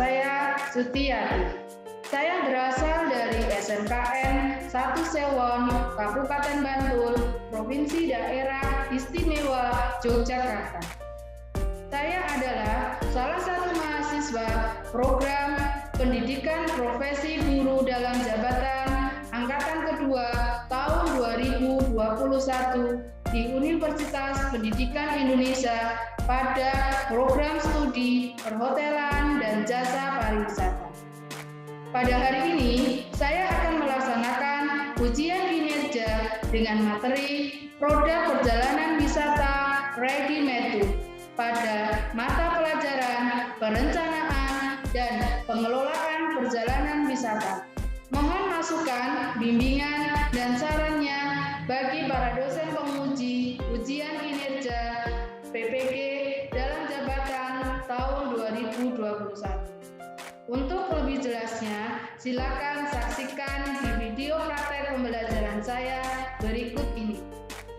saya Sutiati. Saya berasal dari SMKN 1 Sewon, Kabupaten Bantul, Provinsi Daerah Istimewa Yogyakarta. Saya adalah salah satu mahasiswa program Pendidikan Profesi Guru dalam Jabatan Angkatan Kedua tahun 2021 di Universitas Pendidikan Indonesia pada program studi Perhotelan dan Jasa Pariwisata. Pada hari ini, saya akan melaksanakan ujian kinerja dengan materi Produk Perjalanan Wisata Ready Made pada mata pelajaran Perencanaan dan Pengelolaan Perjalanan Wisata. Mohon masukan, bimbingan, dan sarannya bagi para dosen penguji ujian kinerja PPG dalam jabatan tahun 2021. Untuk lebih jelasnya, silakan saksikan di video praktek pembelajaran saya berikut ini.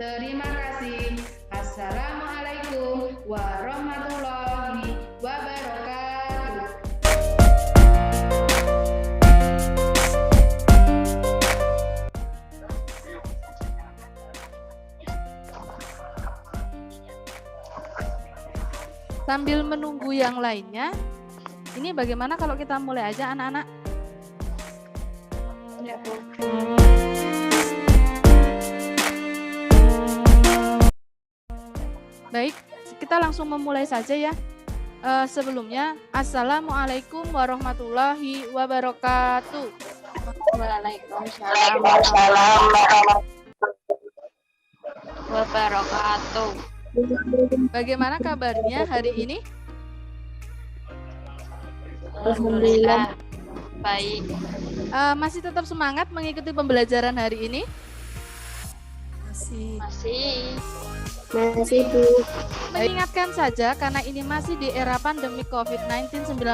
Terima kasih. Assalamualaikum warahmatullahi wabarakatuh. Sambil menunggu yang lainnya, ini bagaimana kalau kita mulai aja anak-anak? Ya, Bu. Baik, kita langsung memulai saja ya. Sebelumnya, Assalamualaikum warahmatullahi wabarakatuh. Waalaikumsalam warahmatullahi wabarakatuh. Bagaimana kabarnya hari ini? Alhamdulillah baik. Masih tetap semangat mengikuti pembelajaran hari ini? Masih Bu. Mengingatkan saja karena ini masih di era pandemi COVID-19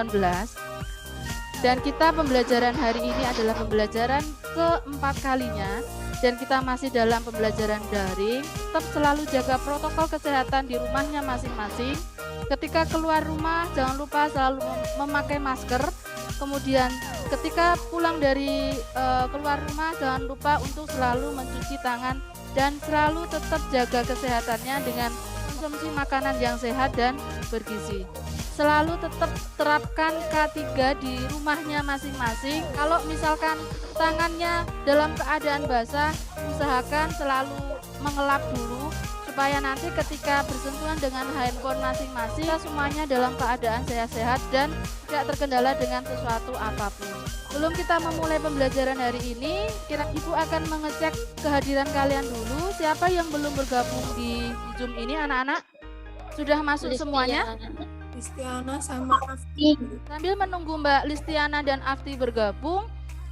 dan kita pembelajaran hari ini adalah pembelajaran keempat kalinya dan kita masih dalam pembelajaran daring. Tetap selalu jaga protokol kesehatan di rumahnya masing-masing. Ketika keluar rumah jangan lupa selalu memakai masker. Kemudian ketika pulang dari keluar rumah jangan lupa untuk selalu mencuci tangan dan selalu tetap jaga kesehatannya dengan konsumsi makanan yang sehat dan bergizi. Selalu tetap terapkan K3 di rumahnya masing-masing. Kalau misalkan tangannya dalam keadaan basah, usahakan selalu mengelap dulu supaya nanti ketika bersentuhan dengan handphone masing-masing semuanya dalam keadaan sehat-sehat dan tidak terkendala dengan sesuatu apapun. Sebelum kita memulai pembelajaran hari ini, Ibu akan mengecek kehadiran kalian dulu. Siapa yang belum bergabung di Zoom ini anak-anak? Sudah masuk semuanya? Listiana sama Afti. Sambil menunggu Mbak Listiana dan Afti bergabung,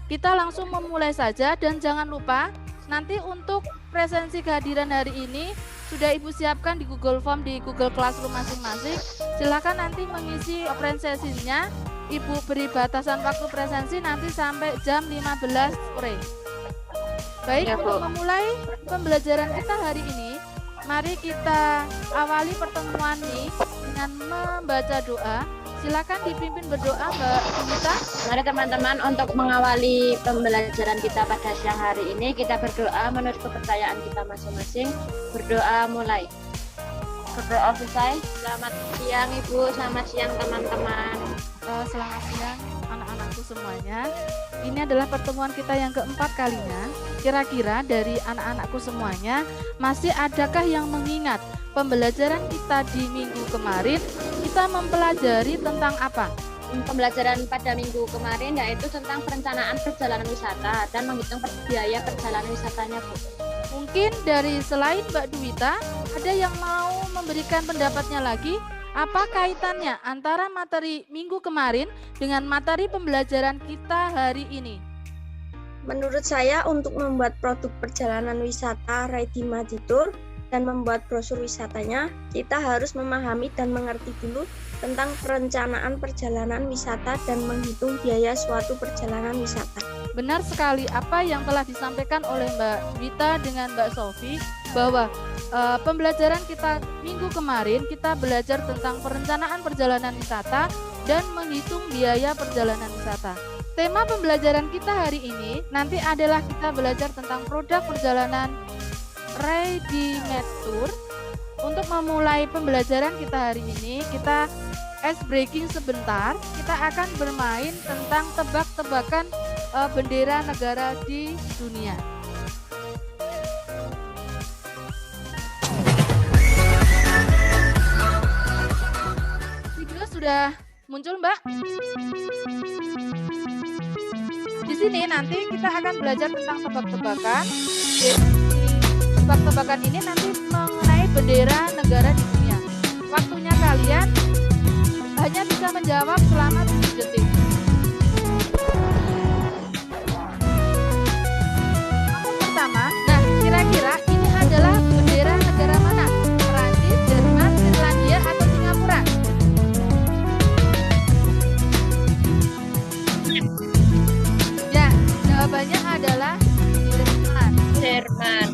kita langsung memulai saja dan jangan lupa nanti untuk presensi kehadiran hari ini sudah Ibu siapkan di Google Form di Google Classroom masing-masing. Silakan nanti mengisi presensinya. Ibu beri batasan waktu presensi nanti sampai jam 15 sore. Baik, untuk memulai pembelajaran kita hari ini, mari kita awali pertemuan ini dengan membaca doa. Silakan dipimpin berdoa Mbak Yunita. Mari teman-teman untuk mengawali pembelajaran kita pada siang hari ini kita berdoa menurut kepercayaan kita masing-masing. Berdoa mulai. Berdoa selesai. Selamat siang Ibu, selamat siang teman-teman. Selamat siang anak-anakku semuanya. Ini adalah pertemuan kita yang keempat kalinya. Kira-kira dari anak-anakku semuanya masih adakah yang mengingat pembelajaran kita di minggu kemarin? Kita mempelajari tentang apa? Pembelajaran pada minggu kemarin yaitu tentang perencanaan perjalanan wisata dan menghitung biaya perjalanan wisatanya, Bu. Mungkin dari selain Mbak Duwita ada yang mau memberikan pendapatnya lagi? Apa kaitannya antara materi minggu kemarin dengan materi pembelajaran kita hari ini? Menurut saya untuk membuat produk perjalanan wisata Ready Made Tour dan membuat brosur wisatanya, kita harus memahami dan mengerti dulu tentang perencanaan perjalanan wisata dan menghitung biaya suatu perjalanan wisata. Benar sekali apa yang telah disampaikan oleh Mbak Wita dengan Mbak Sofi, bahwa pembelajaran kita minggu kemarin kita belajar tentang perencanaan perjalanan wisata dan menghitung biaya perjalanan wisata. Tema pembelajaran kita hari ini nanti adalah kita belajar tentang produk perjalanan ready-made tour. Untuk memulai pembelajaran kita hari ini, kita ice breaking sebentar. Kita akan bermain tentang tebak-tebakan bendera negara di dunia. Video sudah muncul, Mbak? Di sini nanti kita akan belajar tentang tebak-tebakan. Tebak-tebakan ini nanti mengenai bendera negara di dunia. Waktunya kalian hanya bisa menjawab selama 7 detik. Pertama, nah kira-kira ini adalah bendera negara mana? Perancis, Jerman, Finlandia, atau Singapura? Ya, jawabannya adalah Jerman. Jerman.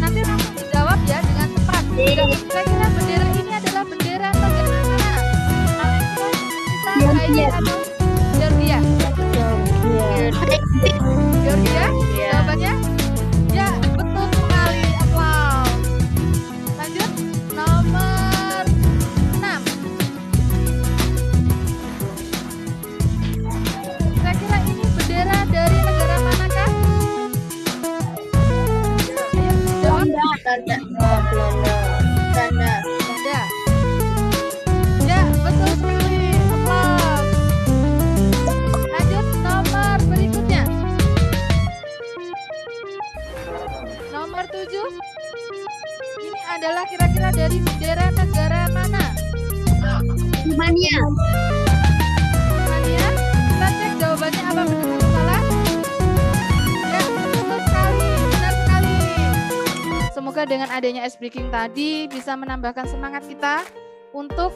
Nanti langsung dijawab ya dengan tepat. Kira-kira bendera ini adalah bendera negara mana? Haiti atau Georgia? Georgia? Jawabannya? Ya, betul sekali. Wow. Lanjut, nomor 6. Kira-kira ini bendera dari negara manakah? Ayo, jawab. Belanda. Belanda. Ya, betul sekali. Applause. Lanjut, nomor berikutnya. Nomor 7. Ini adalah kira-kira dari bendera negara mana? Rumania. Rumania. Kita cek jawabannya apa benar atau salah. Ya, betul sekali. Benar sekali. Semoga dengan adanya ice breaking tadi bisa menambahkan semangat kita untuk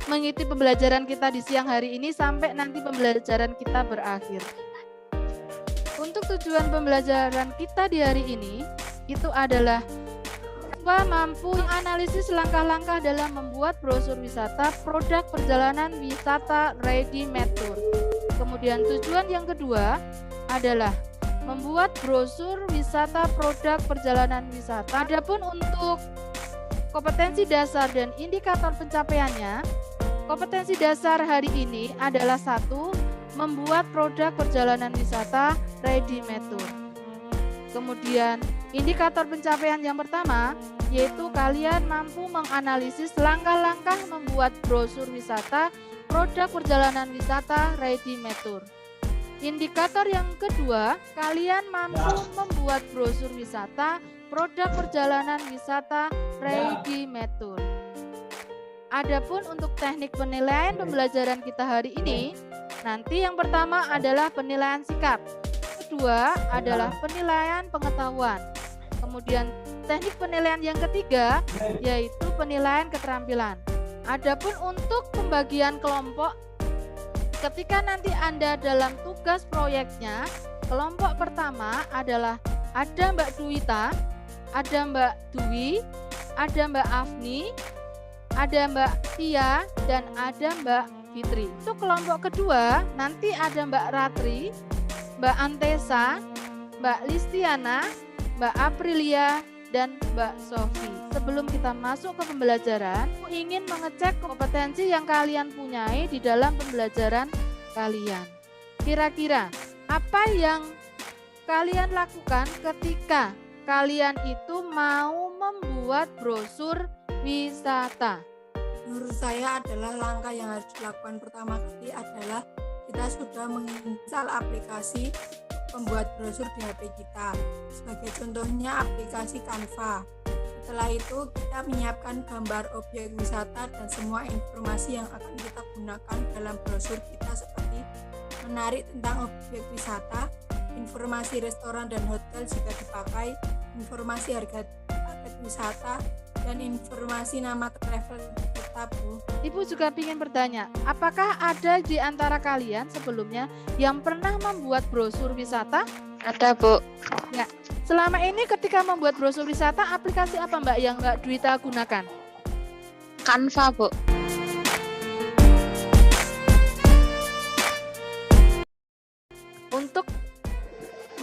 mengikuti pembelajaran kita di siang hari ini sampai nanti pembelajaran kita berakhir. Untuk tujuan pembelajaran kita di hari ini itu adalah mampu menganalisis langkah-langkah dalam membuat brosur wisata produk perjalanan wisata ready-made tour. Kemudian tujuan yang kedua adalah membuat brosur wisata produk perjalanan wisata. Adapun untuk kompetensi dasar dan indikator pencapaiannya, kompetensi dasar hari ini adalah 1. Membuat produk perjalanan wisata ready-made tour. Kemudian indikator pencapaian yang pertama yaitu kalian mampu menganalisis langkah-langkah membuat brosur wisata produk perjalanan wisata ready-made tour. Indikator yang kedua, kalian mampu membuat brosur wisata produk perjalanan wisata ready-made tour. Adapun untuk teknik penilaian pembelajaran kita hari ini, nanti yang pertama adalah penilaian sikap. Kedua adalah penilaian pengetahuan. Kemudian teknik penilaian yang ketiga yaitu penilaian keterampilan. Adapun untuk pembagian kelompok, ketika nanti Anda dalam tugas proyeknya, kelompok pertama adalah ada Mbak Duwita, ada Mbak Dwi, ada Mbak Afni, ada Mbak Tia, dan ada Mbak Fitri. Untuk kelompok kedua nanti ada Mbak Ratri, Mbak Antesa, Mbak Listiana, Mbak Aprilia, dan Mbak Sofi. Sebelum kita masuk ke pembelajaran, aku ingin mengecek kompetensi yang kalian punyai di dalam pembelajaran kalian. Kira-kira apa yang kalian lakukan ketika kalian itu mau membuat brosur wisata? Menurut saya adalah langkah yang harus dilakukan pertama kali adalah kita sudah menginstal aplikasi pembuat brosur di HP kita. Sebagai contohnya aplikasi Canva. Setelah itu kita menyiapkan gambar objek wisata dan semua informasi yang akan kita gunakan dalam brosur kita seperti menarik tentang objek wisata, informasi restoran dan hotel jika dipakai, informasi harga paket wisata, dan informasi nama travel kita, Bu. Ibu juga ingin bertanya, apakah ada di antara kalian sebelumnya yang pernah membuat brosur wisata? Ada, Bu. Ya, Selama ini ketika membuat brosur wisata, aplikasi apa Mbak yang Mbak Dwita gunakan? Canva, Bu. Untuk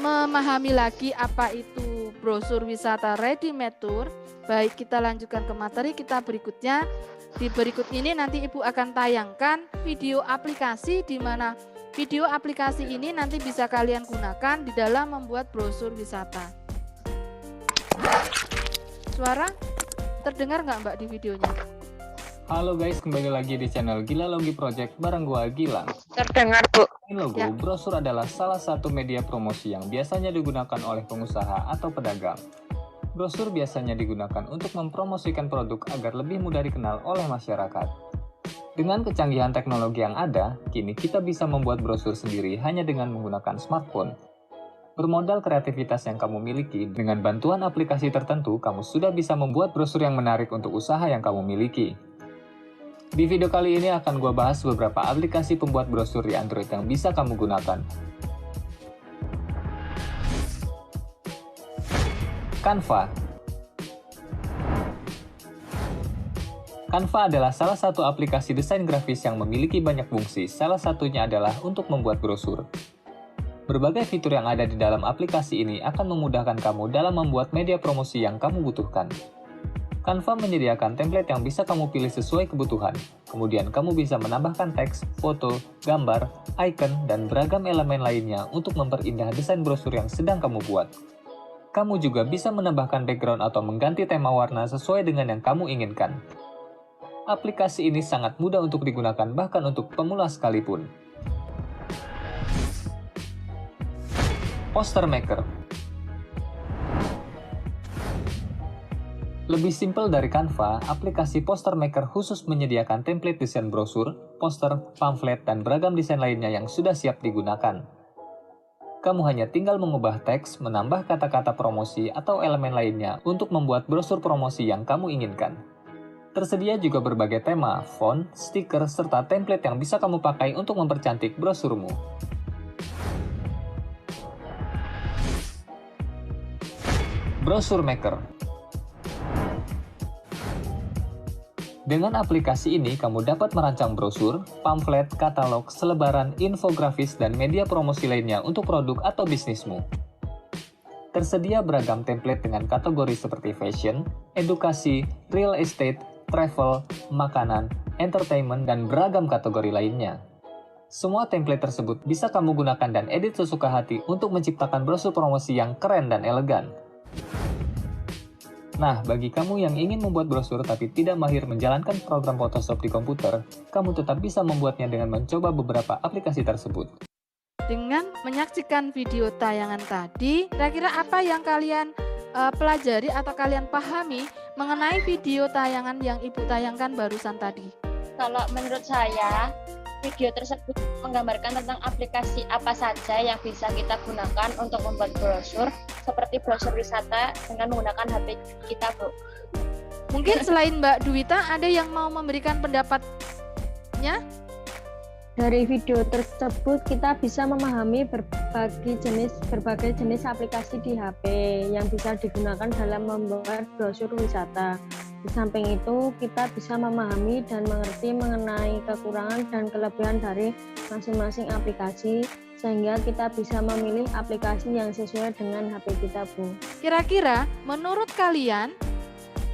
memahami lagi apa itu brosur wisata ready made tour, baik kita lanjutkan ke materi kita berikutnya. Di berikut ini nanti Ibu akan tayangkan video aplikasi, di mana video aplikasi ini nanti bisa kalian gunakan di dalam membuat brosur wisata. Suara terdengar nggak Mbak di videonya? Halo guys, kembali lagi di channel Gila Logi Project bareng gua Gilang. Terdengar, Bu. Ini logo, Ya. brosur adalah salah satu media promosi yang biasanya digunakan oleh pengusaha atau pedagang. Brosur biasanya digunakan untuk mempromosikan produk agar lebih mudah dikenal oleh masyarakat. Dengan kecanggihan teknologi yang ada, kini kita bisa membuat brosur sendiri hanya dengan menggunakan smartphone. Bermodal kreativitas yang kamu miliki, dengan bantuan aplikasi tertentu, kamu sudah bisa membuat brosur yang menarik untuk usaha yang kamu miliki. Di video kali ini akan gue bahas beberapa aplikasi pembuat brosur di Android yang bisa kamu gunakan. Canva. Canva adalah salah satu aplikasi desain grafis yang memiliki banyak fungsi, salah satunya adalah untuk membuat brosur. Berbagai fitur yang ada di dalam aplikasi ini akan memudahkan kamu dalam membuat media promosi yang kamu butuhkan. Canva menyediakan template yang bisa kamu pilih sesuai kebutuhan. Kemudian kamu bisa menambahkan teks, foto, gambar, icon, dan beragam elemen lainnya untuk memperindah desain brosur yang sedang kamu buat. Kamu juga bisa menambahkan background atau mengganti tema warna sesuai dengan yang kamu inginkan. Aplikasi ini sangat mudah untuk digunakan bahkan untuk pemula sekalipun. Poster Maker. Lebih simpel dari Canva, aplikasi Poster Maker khusus menyediakan template desain brosur, poster, pamflet, dan beragam desain lainnya yang sudah siap digunakan. Kamu hanya tinggal mengubah teks, menambah kata-kata promosi, atau elemen lainnya untuk membuat brosur promosi yang kamu inginkan. Tersedia juga berbagai tema, font, stiker, serta template yang bisa kamu pakai untuk mempercantik brosurmu. Brosur Maker. Dengan aplikasi ini, kamu dapat merancang brosur, pamflet, katalog, selebaran, infografis, dan media promosi lainnya untuk produk atau bisnismu. Tersedia beragam template dengan kategori seperti fashion, edukasi, real estate, travel, makanan, entertainment, dan beragam kategori lainnya. Semua template tersebut bisa kamu gunakan dan edit sesuka hati untuk menciptakan brosur promosi yang keren dan elegan. Nah, bagi kamu yang ingin membuat brosur tapi tidak mahir menjalankan program Photoshop di komputer, kamu tetap bisa membuatnya dengan mencoba beberapa aplikasi tersebut. Dengan menyaksikan video tayangan tadi, kira-kira apa yang kalian pelajari atau kalian pahami mengenai video tayangan yang Ibu tayangkan barusan tadi? Kalau menurut saya, video tersebut menggambarkan tentang aplikasi apa saja yang bisa kita gunakan untuk membuat brosur, seperti brosur wisata dengan menggunakan HP kita, Bu. Mungkin selain Mbak Dwita, ada yang mau memberikan pendapatnya? Dari video tersebut kita bisa memahami berbagai jenis aplikasi di HP yang bisa digunakan dalam membuat brosur wisata. Di samping itu, kita bisa memahami dan mengerti mengenai kekurangan dan kelebihan dari masing-masing aplikasi, sehingga kita bisa memilih aplikasi yang sesuai dengan HP kita, Bu. Kira-kira menurut kalian,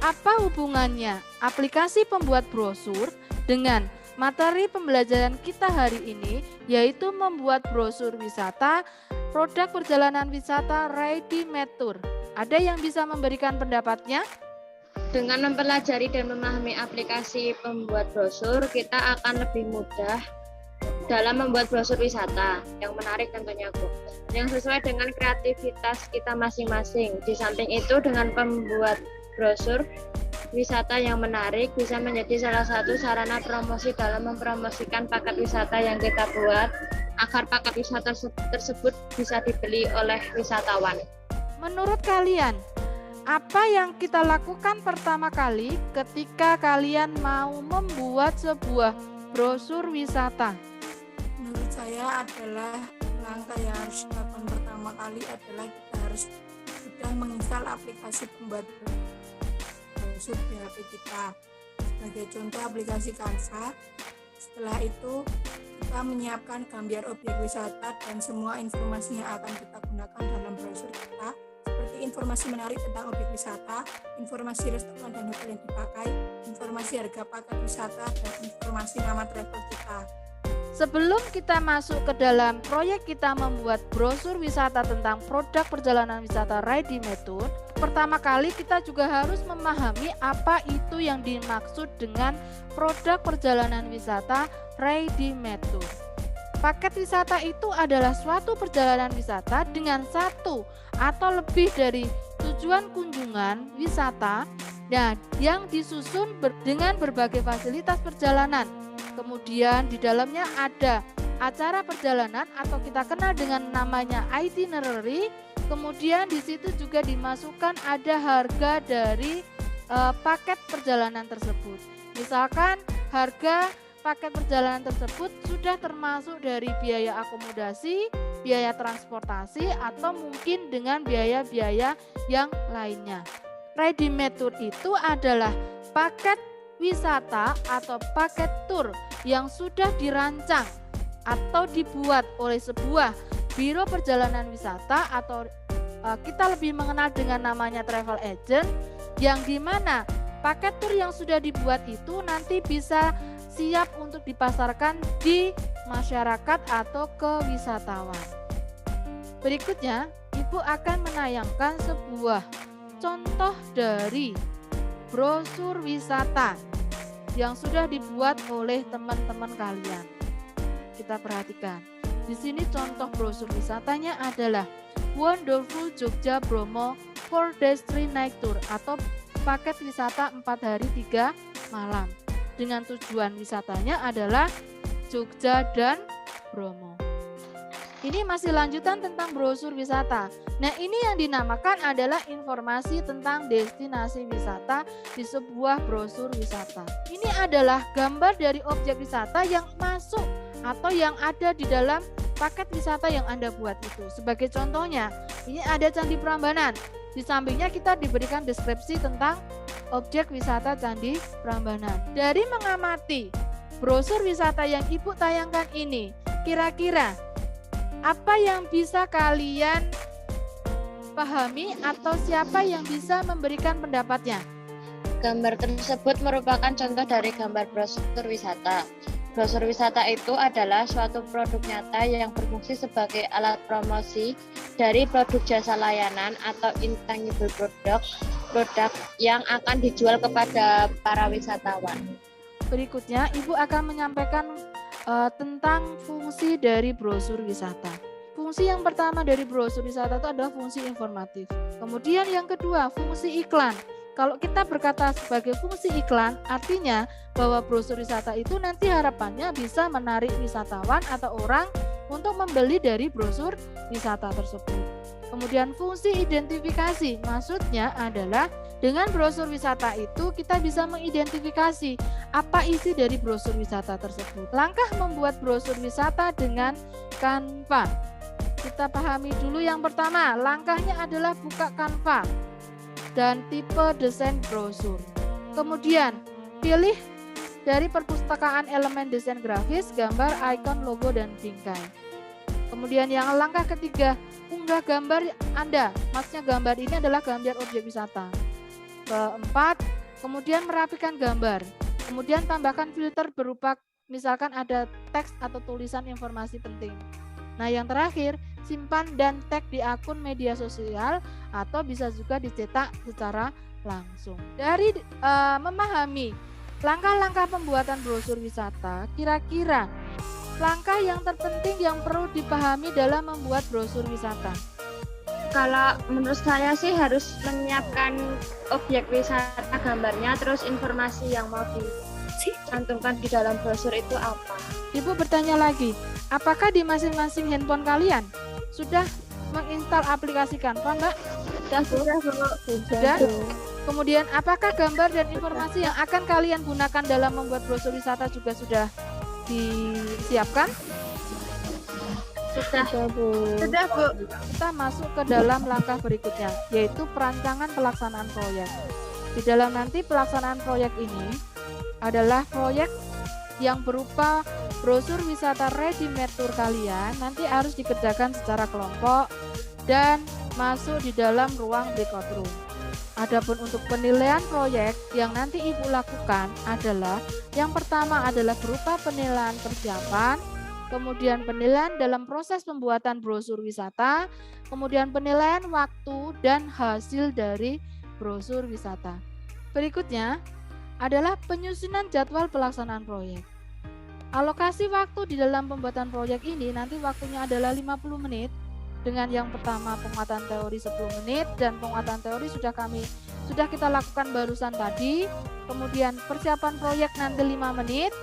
apa hubungannya aplikasi pembuat brosur dengan materi pembelajaran kita hari ini, yaitu membuat brosur wisata, produk perjalanan wisata ready made tour? Ada yang bisa memberikan pendapatnya? Dengan mempelajari dan memahami aplikasi pembuat brosur, kita akan lebih mudah dalam membuat brosur wisata yang menarik tentunya, Bu, yang sesuai dengan kreativitas kita masing-masing. Di samping itu, dengan pembuat brosur wisata yang menarik bisa menjadi salah satu sarana promosi dalam mempromosikan paket wisata yang kita buat agar paket wisata tersebut bisa dibeli oleh wisatawan. Menurut kalian, apa yang kita lakukan pertama kali ketika kalian mau membuat sebuah brosur wisata? Menurut saya adalah langkah yang harus dilakukan pertama kali adalah kita harus sudah menginstal aplikasi pembuat brosur di HP kita. Sebagai contoh aplikasi Canva. Setelah itu kita menyiapkan gambar objek wisata dan semua informasi yang akan kita gunakan dalam brosur kita, seperti informasi menarik tentang objek wisata, informasi restoran dan hotel yang dipakai, informasi harga paket wisata, dan informasi nama travel kita. Sebelum kita masuk ke dalam proyek kita membuat brosur wisata tentang produk perjalanan wisata Ready Method, pertama kali kita juga harus memahami apa itu yang dimaksud dengan produk perjalanan wisata Ready Method. Paket wisata itu adalah suatu perjalanan wisata dengan satu atau lebih dari tujuan kunjungan wisata yang disusun dengan berbagai fasilitas perjalanan. Kemudian di dalamnya ada acara perjalanan atau kita kenal dengan namanya itinerary. Kemudian di situ juga dimasukkan ada harga dari paket perjalanan tersebut. Misalkan harga paket perjalanan tersebut sudah termasuk dari biaya akomodasi, biaya transportasi, atau mungkin dengan biaya-biaya yang lainnya. Ready Method itu adalah paket wisata atau paket tour yang sudah dirancang atau dibuat oleh sebuah biro perjalanan wisata atau kita lebih mengenal dengan namanya travel agent, yang dimana paket tour yang sudah dibuat itu nanti bisa siap untuk dipasarkan di masyarakat atau ke wisatawan. Berikutnya, Ibu akan menayangkan sebuah contoh dari brosur wisata yang sudah dibuat oleh teman-teman kalian. Kita perhatikan. Di sini contoh brosur wisatanya adalah Wonderful Jogja Bromo 4 Days 3 Night Tour atau paket wisata 4 hari 3 malam. Dengan tujuan wisatanya adalah Jogja dan Bromo. Ini masih lanjutan tentang brosur wisata. Nah, ini yang dinamakan adalah informasi tentang destinasi wisata di sebuah brosur wisata. Ini adalah gambar dari objek wisata yang masuk atau yang ada di dalam paket wisata yang Anda buat itu. Sebagai contohnya, ini ada Candi Prambanan. Di sampingnya kita diberikan deskripsi tentang objek wisata Candi Prambanan. Dari mengamati brosur wisata yang Ibu tayangkan ini, kira-kira apa yang bisa kalian pahami atau siapa yang bisa memberikan pendapatnya? Gambar tersebut merupakan contoh dari gambar brosur wisata. Brosur wisata itu adalah suatu produk nyata yang berfungsi sebagai alat promosi dari produk jasa layanan atau intangible produk yang akan dijual kepada para wisatawan. Berikutnya, Ibu akan menyampaikan tentang fungsi dari brosur wisata. Fungsi yang pertama dari brosur wisata itu adalah fungsi informatif. Kemudian yang kedua, fungsi iklan. Kalau kita berkata sebagai fungsi iklan, artinya bahwa brosur wisata itu nanti harapannya bisa menarik wisatawan atau orang untuk membeli dari brosur wisata tersebut. Kemudian fungsi identifikasi, maksudnya adalah dengan brosur wisata itu kita bisa mengidentifikasi apa isi dari brosur wisata tersebut. Langkah membuat brosur wisata dengan Canva. Kita pahami dulu yang pertama, langkahnya adalah buka Canva dan tipe desain brosur. Kemudian pilih dari perpustakaan elemen desain grafis, gambar, icon, logo, dan bingkai. Kemudian yang langkah ketiga, unggah gambar Anda. Maksudnya gambar ini adalah gambar objek wisata. Keempat, kemudian merapikan gambar. Kemudian tambahkan filter berupa misalkan ada teks atau tulisan informasi penting. Nah, yang terakhir, simpan dan tag di akun media sosial atau bisa juga dicetak secara langsung. Dari memahami langkah-langkah pembuatan brosur wisata, kira-kira langkah yang terpenting yang perlu dipahami dalam membuat brosur wisata. Kalau menurut saya sih harus menyiapkan objek wisata gambarnya, terus informasi yang mau dicantumkan di dalam brosur itu apa. Ibu bertanya lagi, apakah di masing-masing handphone kalian sudah menginstal aplikasi Canva, Mbak? Sudah. Kemudian apakah gambar dan informasi yang akan kalian gunakan dalam membuat brosur wisata juga sudah disiapkan? Sudah. Bu. Sudah, Bu. Kita masuk ke dalam langkah berikutnya, yaitu perancangan pelaksanaan proyek. Di dalam nanti pelaksanaan proyek ini adalah proyek yang berupa brosur wisata ready-made tour kalian nanti harus dikerjakan secara kelompok dan masuk di dalam ruang breakout room. Adapun untuk penilaian proyek yang nanti Ibu lakukan adalah yang pertama adalah berupa penilaian persiapan, kemudian penilaian dalam proses pembuatan brosur wisata, kemudian penilaian waktu dan hasil dari brosur wisata. Berikutnya adalah penyusunan jadwal pelaksanaan proyek. Alokasi waktu di dalam pembuatan proyek ini nanti waktunya adalah 50 menit. Dengan yang pertama penguatan teori 10 menit dan penguatan teori sudah kita lakukan barusan tadi. Kemudian persiapan proyek nanti 5 menit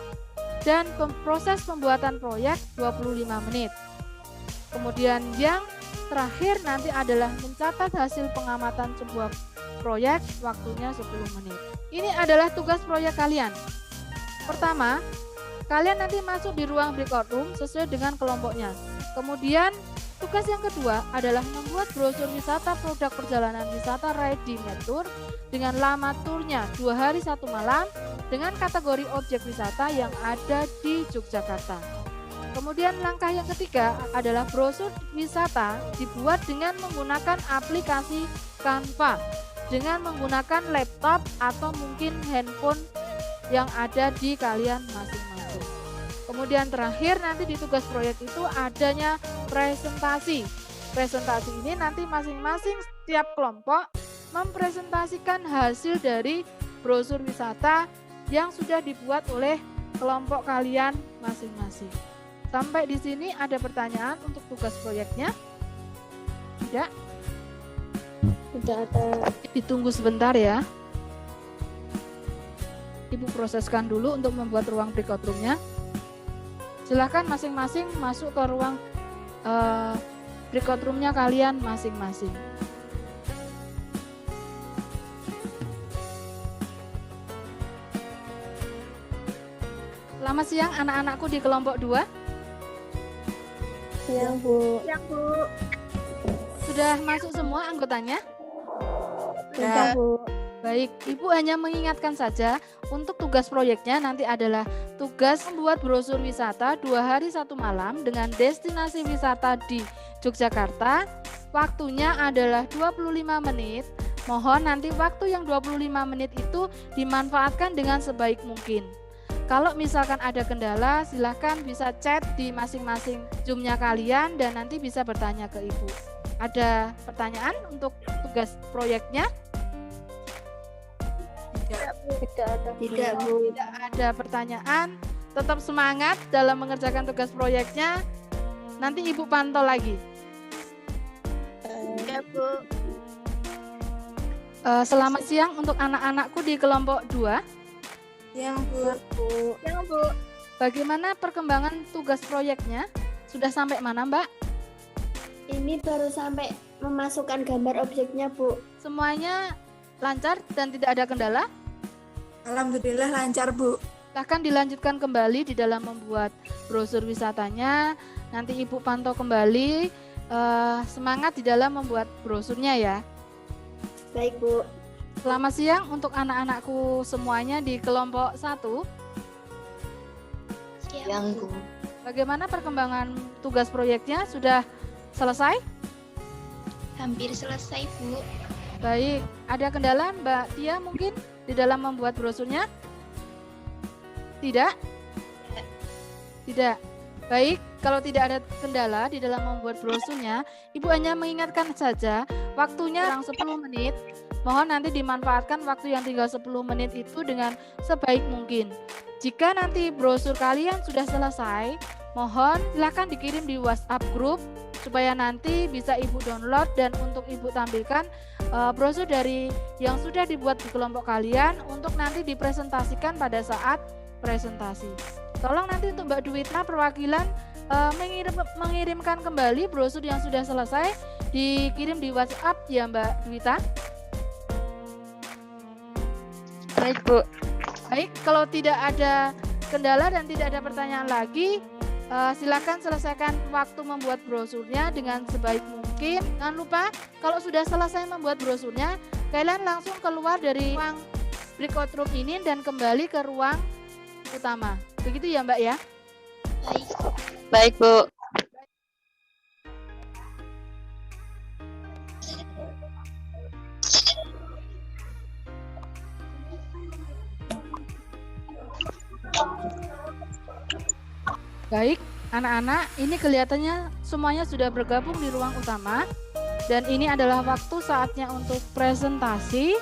dan proses pembuatan proyek 25 menit. Kemudian yang terakhir nanti adalah mencatat hasil pengamatan sebuah proyek, waktunya 10 menit. Ini adalah tugas proyek kalian. Pertama, kalian nanti masuk di ruang breakout room sesuai dengan kelompoknya. Kemudian tugas yang kedua adalah membuat brosur wisata produk perjalanan wisata ready-made tour dengan lama turnya 2 hari 1 malam dengan kategori objek wisata yang ada di Yogyakarta. Kemudian langkah yang ketiga adalah brosur wisata dibuat dengan menggunakan aplikasi Canva dengan menggunakan laptop atau mungkin handphone yang ada di kalian masing-masing. Kemudian terakhir nanti di tugas proyek itu adanya presentasi. Presentasi ini nanti masing-masing setiap kelompok mempresentasikan hasil dari brosur wisata yang sudah dibuat oleh kelompok kalian masing-masing. Sampai di sini ada pertanyaan untuk tugas proyeknya? Tidak? Tidak ada. Ditunggu sebentar ya. Ibu proseskan dulu untuk membuat ruang breakout room-nya. Silahkan masing-masing masuk ke ruang breakout room-nya kalian masing-masing. Selamat siang anak-anakku di kelompok 2. Siang, Bu. Siang, Bu. Sudah masuk semua anggotanya? Sudah, Bu. Baik, Ibu hanya mengingatkan saja untuk tugas proyeknya nanti adalah tugas membuat brosur wisata 2 hari 1 malam dengan destinasi wisata di Yogyakarta. Waktunya adalah 25 menit. Mohon nanti waktu yang 25 menit itu dimanfaatkan dengan sebaik mungkin. Kalau misalkan ada kendala, silahkan bisa chat di masing-masing Zoom-nya kalian dan nanti bisa bertanya ke Ibu. Ada pertanyaan untuk tugas proyeknya? Tidak, Bu. Tidak ada pertanyaan. Tetap semangat dalam mengerjakan tugas proyeknya. Nanti Ibu pantau lagi. Ya, Bu. Selamat siang untuk anak-anakku di kelompok 2. Siang, Bu. Siang, Bu. Bagaimana perkembangan tugas proyeknya? Sudah sampai mana, Mbak? Ini baru sampai memasukkan gambar objeknya, Bu. Semuanya lancar dan tidak ada kendala? Alhamdulillah lancar, Bu. Silahkan dilanjutkan kembali di dalam membuat brosur wisatanya. Nanti Ibu pantau kembali. Semangat di dalam membuat brosurnya ya. Baik, Bu. Selamat siang untuk anak-anakku semuanya di kelompok 1. Siang, Bu. Bagaimana perkembangan tugas proyeknya? Sudah selesai? Hampir selesai, Bu. Baik, ada kendala Mbak Tia mungkin di dalam membuat brosurnya? Tidak? Tidak. Baik, kalau tidak ada kendala di dalam membuat brosurnya, Ibu hanya mengingatkan saja waktunya kurang 10 menit. Mohon nanti dimanfaatkan waktu yang tinggal 10 menit itu dengan sebaik mungkin. Jika nanti brosur kalian sudah selesai, mohon silakan dikirim di WhatsApp group supaya nanti bisa Ibu download dan untuk Ibu tampilkan brosur dari yang sudah dibuat di kelompok kalian untuk nanti dipresentasikan pada saat presentasi. Tolong nanti untuk Mbak Duwita perwakilan mengirimkan kembali brosur yang sudah selesai dikirim di WhatsApp ya Mbak Duwita. Baik, Bu. Baik, kalau tidak ada kendala dan tidak ada pertanyaan lagi, Silakan selesaikan waktu membuat brosurnya dengan sebaik mungkin. Jangan lupa kalau sudah selesai membuat brosurnya, kalian langsung keluar dari ruang breakout room ini dan kembali ke ruang utama. Begitu ya Mbak ya? Baik. Baik, Bu. Baik, anak-anak, ini kelihatannya semuanya sudah bergabung di ruang utama. Dan ini adalah waktu saatnya untuk presentasi.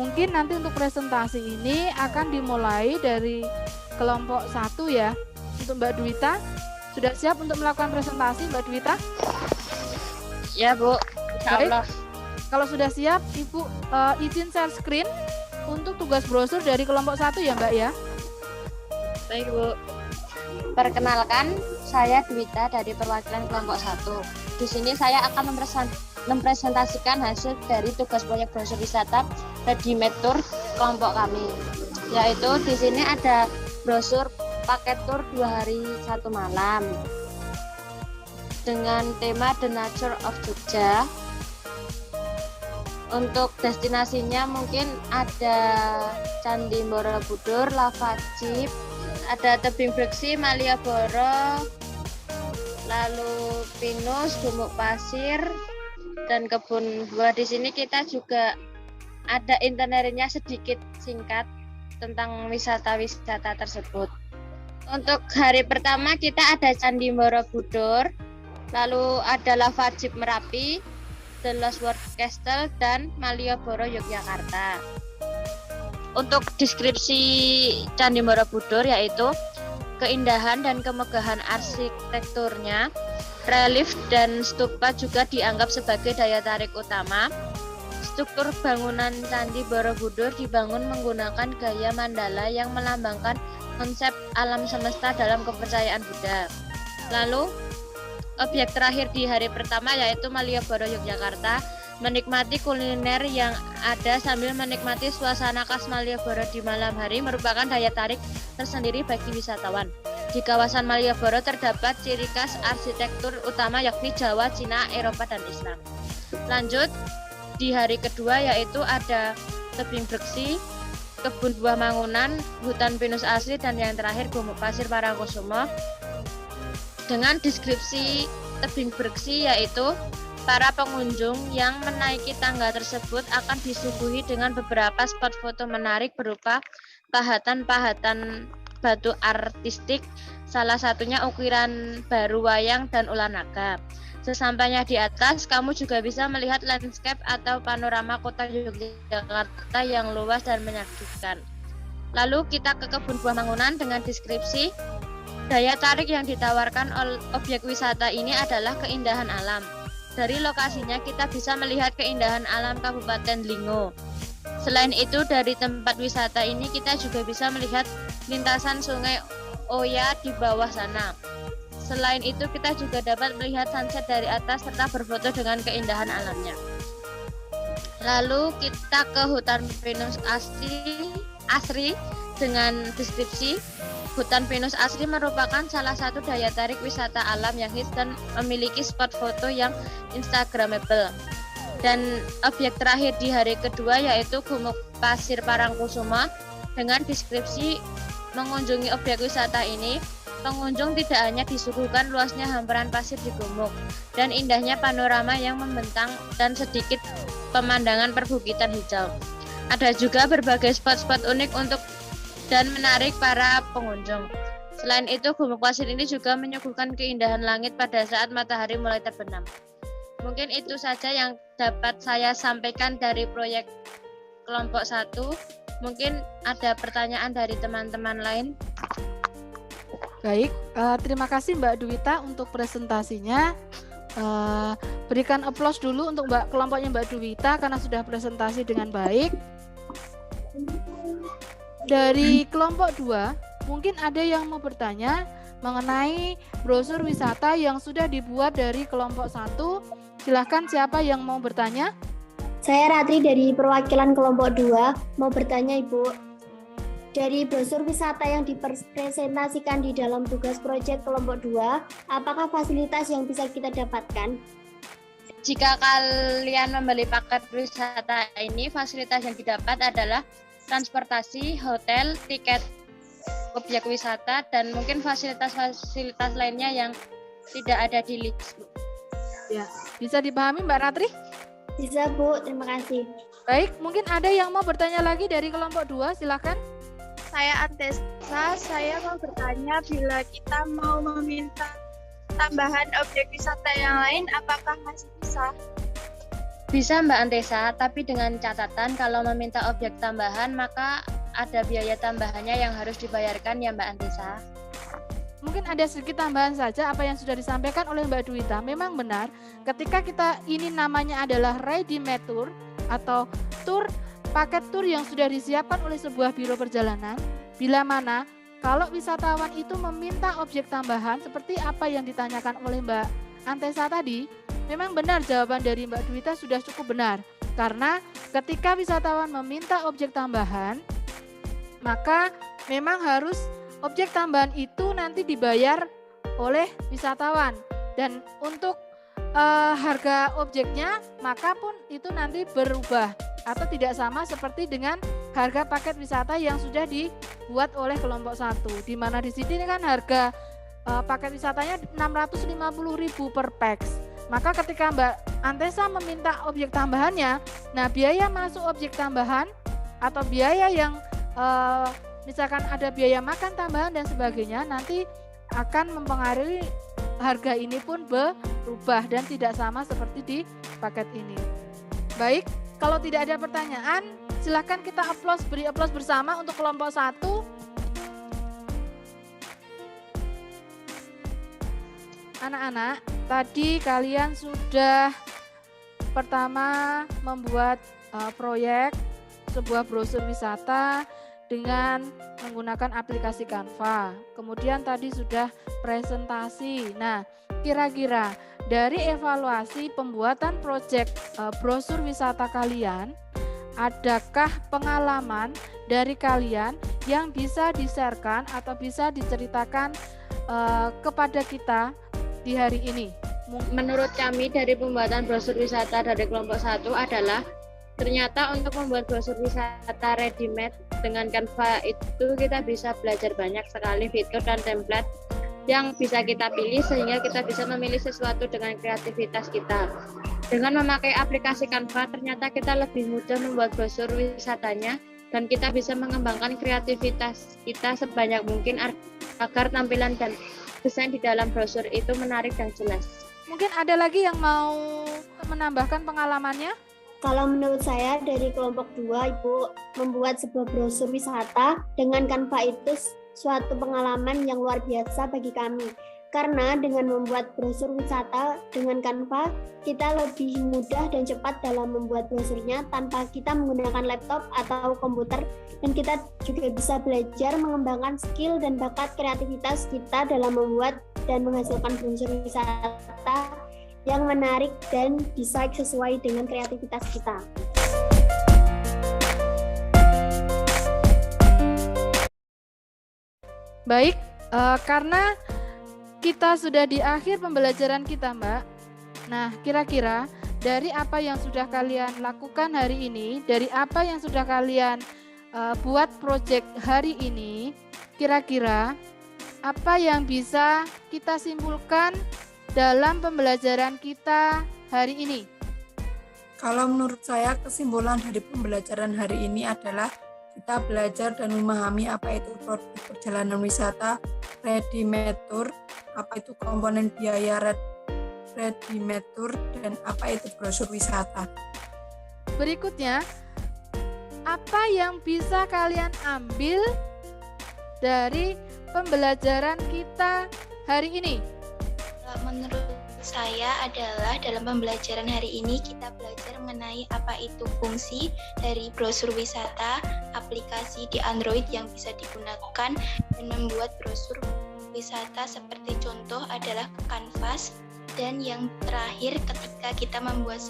Mungkin nanti untuk presentasi ini akan dimulai dari kelompok 1 ya. Untuk Mbak Dwita, sudah siap untuk melakukan presentasi Mbak Dwita? Ya, Bu. Insyaallah. Kalau sudah siap, Ibu izin share screen untuk tugas brosur dari kelompok 1 ya Mbak ya. Baik, Bu. Perkenalkan, saya Dwita dari perwakilan kelompok 1. Di sini saya akan mempresentasikan hasil dari tugas proyek brosur wisata Ready-Made Tour kelompok kami. Yaitu di sini ada brosur paket tour 2 hari 1 malam dengan tema The Nature of Jogja. Untuk destinasinya mungkin ada Candi Borobudur, Lava Chip, ada tebing Breksi, Malioboro, lalu Pinus, Gumuk Pasir, dan kebun buah. Di sini kita juga ada itinerary-nya sedikit singkat tentang wisata-wisata tersebut. Untuk hari pertama kita ada Candi Borobudur, lalu ada Lava Chip Merapi, The Lost World Castle, dan Malioboro Yogyakarta. Untuk deskripsi Candi Borobudur yaitu keindahan dan kemegahan arsitekturnya, relief dan stupa juga dianggap sebagai daya tarik utama. Struktur bangunan Candi Borobudur dibangun menggunakan gaya mandala yang melambangkan konsep alam semesta dalam kepercayaan Buddha. Lalu, objek terakhir di hari pertama yaitu Malioboro Yogyakarta. Menikmati kuliner yang ada sambil menikmati suasana khas Malioboro di malam hari merupakan daya tarik tersendiri bagi wisatawan. Di kawasan Malioboro terdapat ciri khas arsitektur utama yakni Jawa, Cina, Eropa, dan Islam. Lanjut, di hari kedua yaitu ada tebing Breksi, kebun buah Mangunan, hutan pinus asli, dan yang terakhir Gumuk Pasir Parangkusumo. Dengan deskripsi tebing Breksi yaitu para pengunjung yang menaiki tangga tersebut akan disuguhi dengan beberapa spot foto menarik berupa pahatan-pahatan batu artistik, salah satunya ukiran baru wayang dan ular naga. Sesampainya di atas, kamu juga bisa melihat landscape atau panorama kota Yogyakarta yang luas dan menyakitkan. Lalu kita ke kebun buah Mangunan dengan deskripsi daya tarik yang ditawarkan oleh objek wisata ini adalah keindahan alam. Dari lokasinya kita bisa melihat keindahan alam Kabupaten Lingo. Selain itu dari tempat wisata ini kita juga bisa melihat lintasan sungai Oya di bawah sana. Selain itu kita juga dapat melihat sunset dari atas serta berfoto dengan keindahan alamnya. Lalu kita ke hutan pinus asri dengan deskripsi hutan pinus asri merupakan salah satu daya tarik wisata alam yang hits dan memiliki spot foto yang instagramable. Dan objek terakhir di hari kedua yaitu Gumuk Pasir Parangkusumo dengan deskripsi mengunjungi objek wisata ini. Pengunjung tidak hanya disuguhkan luasnya hamparan pasir di gumuk dan indahnya panorama yang membentang dan sedikit pemandangan perbukitan hijau. Ada juga berbagai spot-spot unik untuk dan menarik para pengunjung. Selain itu, Gumuk Pasir ini juga menyuguhkan keindahan langit pada saat matahari mulai terbenam. Mungkin itu saja yang dapat saya sampaikan dari proyek kelompok 1. Mungkin ada pertanyaan dari teman-teman lain. Baik, terima kasih Mbak Dwita untuk presentasinya. Berikan aplaus dulu untuk kelompoknya Mbak Dwita karena sudah presentasi dengan baik. Dari kelompok 2, mungkin ada yang mau bertanya mengenai brosur wisata yang sudah dibuat dari kelompok 1. Silahkan siapa yang mau bertanya? Saya Ratri dari perwakilan kelompok 2, mau bertanya Ibu. Dari brosur wisata yang dipresentasikan di dalam tugas proyek kelompok 2, apakah fasilitas yang bisa kita dapatkan? Jika kalian membeli paket wisata ini, fasilitas yang didapat adalah transportasi, hotel, tiket objek wisata, dan mungkin fasilitas-fasilitas lainnya yang tidak ada di list. Ya, bisa dipahami Mbak Ratri? Bisa Bu, terima kasih. Baik, mungkin ada yang mau bertanya lagi dari kelompok 2, silakan. Saya Antesa, saya mau bertanya bila kita mau meminta tambahan objek wisata yang lain, apakah masih bisa? Bisa Mbak Antesa, tapi dengan catatan kalau meminta objek tambahan maka ada biaya tambahannya yang harus dibayarkan ya Mbak Antesa. Mungkin ada sedikit tambahan saja apa yang sudah disampaikan oleh Mbak Dwita. Memang benar, ketika kita ini namanya adalah ready-made tour atau tour paket tur yang sudah disiapkan oleh sebuah biro perjalanan, bila mana kalau wisatawan itu meminta objek tambahan seperti apa yang ditanyakan oleh Mbak Antesa tadi, memang benar jawaban dari Mbak Dwita sudah cukup benar. Karena ketika wisatawan meminta objek tambahan, maka memang harus objek tambahan itu nanti dibayar oleh wisatawan. Dan untuk harga objeknya maka pun itu nanti berubah atau tidak sama seperti dengan harga paket wisata yang sudah dibuat oleh kelompok 1, di mana di sini kan harga paket wisatanya 650.000 per pax. Maka ketika Mbak Antesa meminta objek tambahannya, nah biaya masuk objek tambahan atau biaya yang misalkan ada biaya makan tambahan dan sebagainya nanti akan mempengaruhi harga ini pun berubah dan tidak sama seperti di paket ini. Baik, kalau tidak ada pertanyaan, silakan kita beri aplaus bersama untuk kelompok 1. Anak-anak, tadi kalian sudah pertama membuat proyek sebuah brosur wisata dengan menggunakan aplikasi Canva. Kemudian tadi sudah presentasi. Nah, kira-kira dari evaluasi pembuatan proyek brosur wisata kalian, adakah pengalaman dari kalian yang bisa di-sharekan atau bisa diceritakan kepada kita di hari ini? Menurut kami dari pembuatan brosur wisata dari kelompok 1 adalah ternyata untuk membuat brosur wisata ready-made dengan Canva itu kita bisa belajar banyak sekali fitur dan template yang bisa kita pilih sehingga kita bisa memilih sesuatu dengan kreativitas kita. Dengan memakai aplikasi Canva ternyata kita lebih mudah membuat brosur wisatanya dan kita bisa mengembangkan kreativitas kita sebanyak mungkin agar tampilan dan desain di dalam brosur itu menarik dan jelas. Mungkin ada lagi yang mau menambahkan pengalamannya? Kalau menurut saya dari kelompok 2, Ibu, membuat sebuah brosur wisata dengan Canva itu suatu pengalaman yang luar biasa bagi kami. Karena dengan membuat brosur wisata dengan Canva, kita lebih mudah dan cepat dalam membuat brosurnya tanpa kita menggunakan laptop atau komputer. Dan kita juga bisa belajar mengembangkan skill dan bakat kreativitas kita dalam membuat dan menghasilkan brosur wisata yang menarik dan desain sesuai dengan kreativitas kita. Baik, karena kita sudah di akhir pembelajaran kita, Mbak. Nah, kira-kira dari apa yang sudah kalian lakukan hari ini, dari apa yang sudah kalian buat proyek hari ini, kira-kira apa yang bisa kita simpulkan dalam pembelajaran kita hari ini? Kalau menurut saya kesimpulan dari pembelajaran hari ini adalah kita belajar dan memahami apa itu produk perjalanan wisata ready-made tour, apa itu komponen biaya ready-made tour, dan apa itu brosur wisata. Berikutnya, apa yang bisa kalian ambil dari pembelajaran kita hari ini? Menurut saya adalah dalam pembelajaran hari ini kita belajar mengenai apa itu fungsi dari brosur wisata, aplikasi di Android yang bisa digunakan dan membuat brosur wisata seperti contoh adalah Canvas, dan yang terakhir ketika kita membuat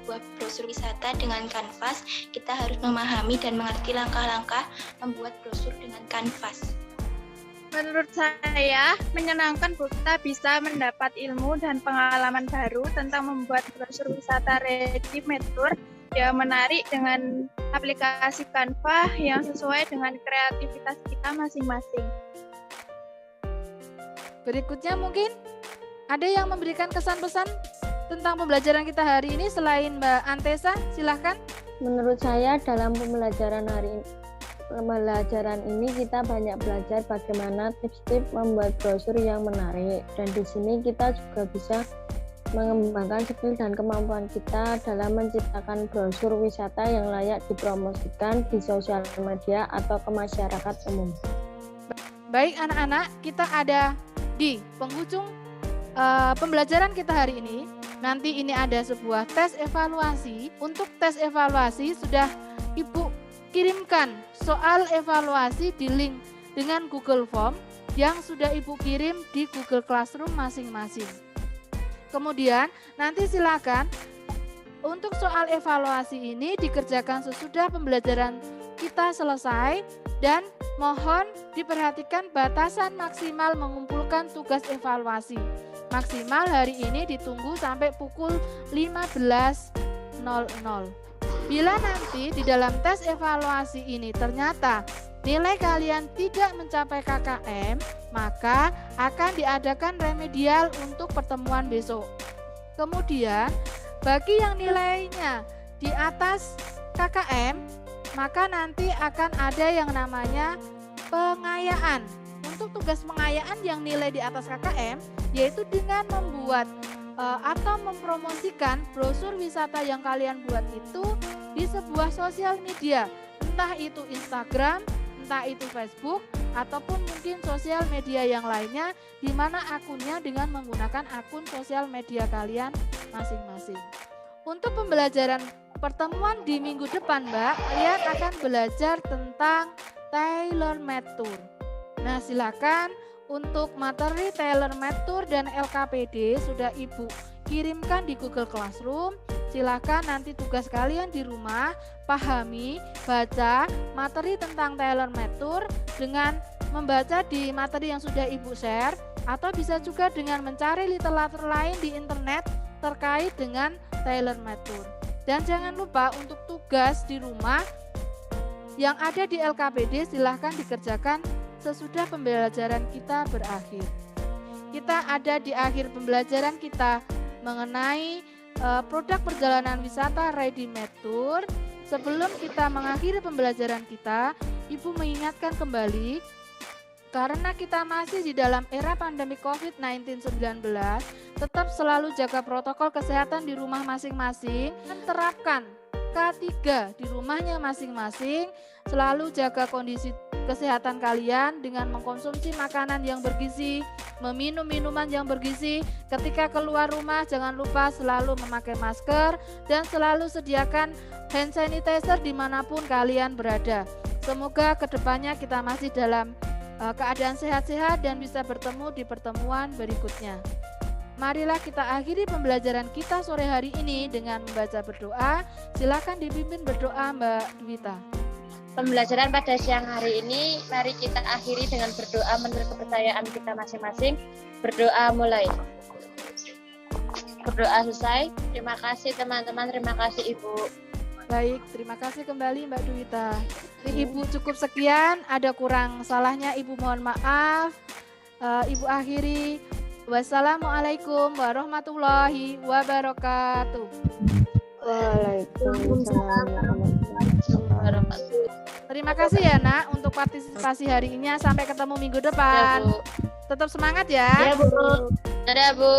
sebuah brosur wisata dengan kanvas, kita harus memahami dan mengerti langkah-langkah membuat brosur dengan kanvas. Menurut saya, menyenangkan Bu, kita bisa mendapat ilmu dan pengalaman baru tentang membuat brosur wisata ready made tour yang menarik dengan aplikasi Canva yang sesuai dengan kreativitas kita masing-masing. Berikutnya mungkin ada yang memberikan kesan-pesan tentang pembelajaran kita hari ini selain Mbak Antesa, silahkan. Menurut saya dalam pembelajaran ini kita banyak belajar bagaimana tips-tips membuat brosur yang menarik, dan di sini kita juga bisa mengembangkan skill dan kemampuan kita dalam menciptakan brosur wisata yang layak dipromosikan di sosial media atau ke masyarakat umum. Baik anak-anak, kita ada di penghujung pembelajaran kita hari ini. Nanti ini ada sebuah tes evaluasi. Untuk tes evaluasi sudah Ibu kirimkan soal evaluasi di link dengan Google Form yang sudah Ibu kirim di Google Classroom masing-masing. Kemudian nanti silakan untuk soal evaluasi ini dikerjakan sesudah pembelajaran kita selesai, dan mohon diperhatikan batasan maksimal mengumpulkan tugas evaluasi. Maksimal hari ini ditunggu sampai pukul 15.00. Bila nanti di dalam tes evaluasi ini ternyata nilai kalian tidak mencapai KKM, maka akan diadakan remedial untuk pertemuan besok. Kemudian, bagi yang nilainya di atas KKM, maka nanti akan ada yang namanya pengayaan. Untuk tugas pengayaan yang nilai di atas KKM, yaitu dengan membuat atau mempromosikan brosur wisata yang kalian buat itu di sebuah sosial media, entah itu Instagram, entah itu Facebook, ataupun mungkin sosial media yang lainnya, di mana akunnya dengan menggunakan akun sosial media kalian masing-masing. Untuk pembelajaran pertemuan di minggu depan, Mbak, kalian akan belajar tentang tailor-made tour. Nah, silakan untuk materi tailor-made tour dan LKPD sudah Ibu kirimkan di Google Classroom. Silakan nanti tugas kalian di rumah, pahami, baca materi tentang tailor-made tour dengan membaca di materi yang sudah Ibu share, atau bisa juga dengan mencari literatur lain di internet terkait dengan tailor-made tour. Dan jangan lupa untuk tugas di rumah yang ada di LKPD silahkan dikerjakan sesudah pembelajaran kita berakhir. Kita ada di akhir pembelajaran kita mengenai produk perjalanan wisata ready made tour. Sebelum kita mengakhiri pembelajaran kita, Ibu mengingatkan kembali, karena kita masih di dalam era pandemi COVID-19-19, tetap selalu jaga protokol kesehatan di rumah masing-masing dan terapkan K3 di rumahnya masing-masing. Selalu jaga kondisi kesehatan kalian dengan mengkonsumsi makanan yang bergizi, meminum minuman yang bergizi. Ketika keluar rumah jangan lupa selalu memakai masker dan selalu sediakan hand sanitizer dimanapun kalian berada. Semoga kedepannya kita masih dalam keadaan sehat-sehat dan bisa bertemu di pertemuan berikutnya. Marilah kita akhiri pembelajaran kita sore hari ini dengan membaca berdoa. Silakan dipimpin berdoa Mbak Dwita. Pembelajaran pada siang hari ini, mari kita akhiri dengan berdoa menurut kepercayaan kita masing-masing. Berdoa mulai. Berdoa selesai. Terima kasih teman-teman, terima kasih Ibu. Baik, terima kasih kembali Mbak Dwita. Ibu cukup sekian, ada kurang salahnya Ibu mohon maaf. Ibu akhiri. Wassalamualaikum warahmatullahi wabarakatuh. Waalaikumsalam warahmatullahi wabarakatuh. Terima kasih ya Nak untuk partisipasi hari ini. Sampai ketemu minggu depan. Ya, Bu. Tetap semangat ya. Ya Bu. Dadah Bu.